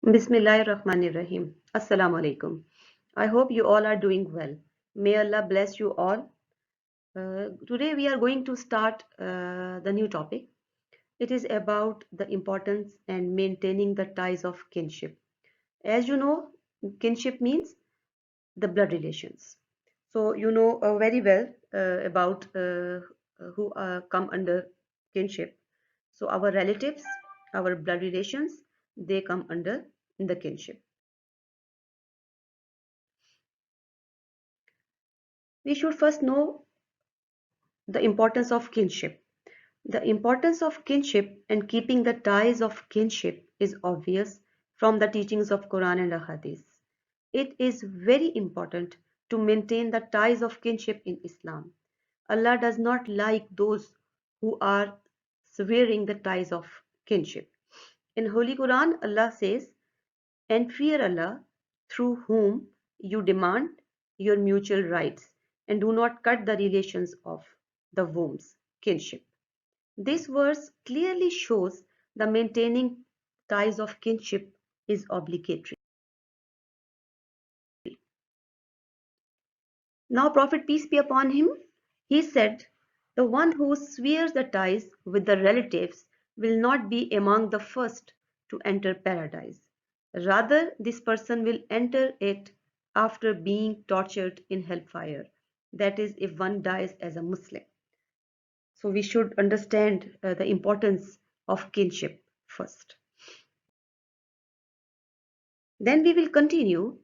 Bismillahirrahmanirrahim. Assalamu alaikum. I hope you all are doing well. May Allah bless you all. Today we are going to start the new topic. It is about the importance and maintaining the ties of kinship. As you know, kinship means the blood relations. So you know very well about who come under kinship. So our relatives, our blood relations, they come under the kinship. We should first know the importance of kinship. The importance of kinship and keeping the ties of kinship is obvious from the teachings of Quran and Hadith. It is very important to maintain the ties of kinship in Islam. Allah does not like those who are severing the ties of kinship. In Holy Quran, Allah says, and fear Allah through whom you demand your mutual rights and do not cut the relations of the womb's kinship. This verse clearly shows the maintaining ties of kinship is obligatory. Now Prophet peace be upon him, he said, the one who swears the ties with the relatives will not be among the first to enter paradise. Rather, this person will enter it after being tortured in hellfire. That is, if one dies as a Muslim. So we should understand the importance of kinship first. Then we will continue.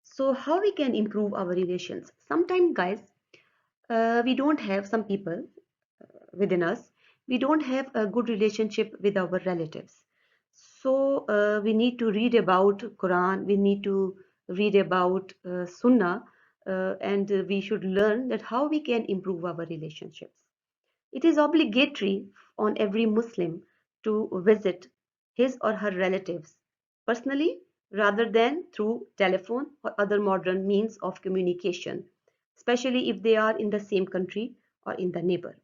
So how we can improve our relations? Sometimes, guys, we don't have some people within us. We don't have a good relationship with our relatives. So we need to read about Quran. We need to read about Sunnah, and we should learn that how we can improve our relationships. It is obligatory on every Muslim to visit his or her relatives personally rather than through telephone or other modern means of communication, especially if they are in the same country or in the neighbor.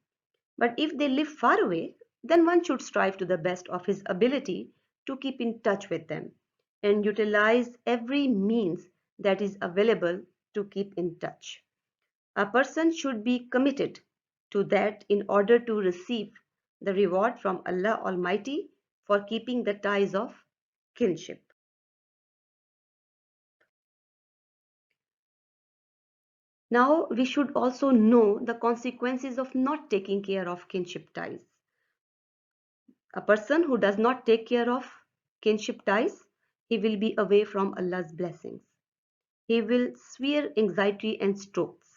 But if they live far away, then one should strive to the best of his ability to keep in touch with them and utilize every means that is available to keep in touch. A person should be committed to that in order to receive the reward from Allah Almighty for keeping the ties of kinship. Now, we should also know the consequences of not taking care of kinship ties. A person who does not take care of kinship ties, he will be away from Allah's blessings. He will swear anxiety and strokes.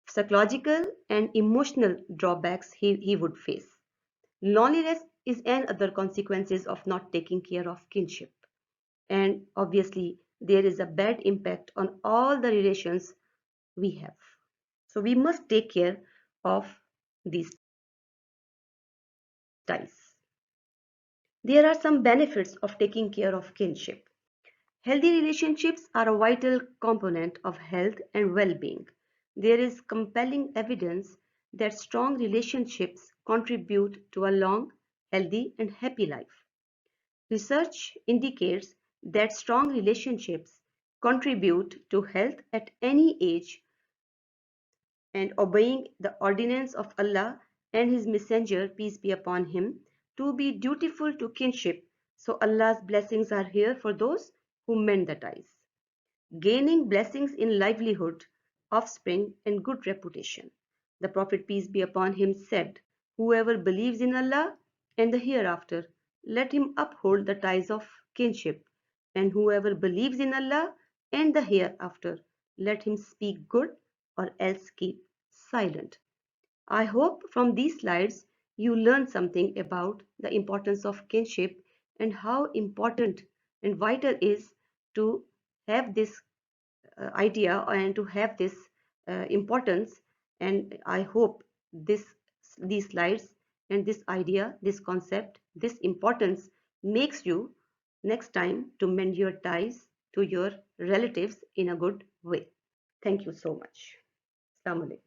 Psychological and emotional drawbacks he would face. Loneliness is another consequences of not taking care of kinship. And obviously, there is a bad impact on all the relations we have. So we must take care of these ties. There are some benefits of taking care of kinship. Healthy relationships are a vital component of health and well-being. There is compelling evidence that strong relationships contribute to a long, healthy, and happy life. Research indicates that strong relationships contribute to health at any age, and obeying the ordinance of Allah and His Messenger, peace be upon him, to be dutiful to kinship. So Allah's blessings are here for those who mend the ties. Gaining blessings in livelihood, offspring, and good reputation. The Prophet, peace be upon him, said, whoever believes in Allah and the hereafter, let him uphold the ties of kinship, and whoever believes in Allah and the hereafter, let him speak good or else keep silent. I hope from these slides you learn something about the importance of kinship and how important and vital is to have this idea and to have this importance. And I hope this these slides and this idea, this concept, this importance makes you next time to mend your ties to your relatives in a good way. Thank you so much. Assalamu alaikum.